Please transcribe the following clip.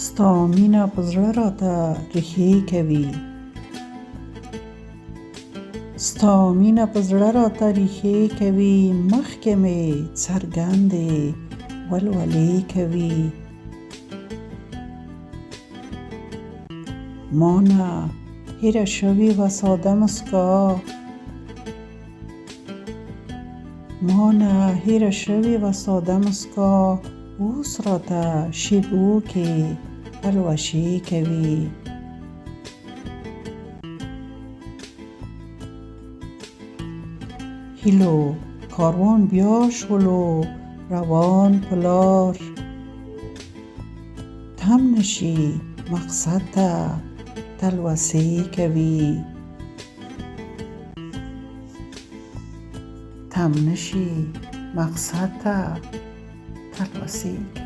ستا مینه په زړه راته ریښې کوي، ستا مینه په زړه راته ریښې کوي، مخکې مې څرګندې ولولې کوي. مانه هېره شوې وه ساده مسکا، مانه هېره شوې وه ساده مسکا، اوس راته شېبو کې پلوشې کوي. هیلو کاروان بیا شولو روان په لار، تم نشي مقصد ته تلوسې کوي. تم نشي مقصد ته تلوسې کوي.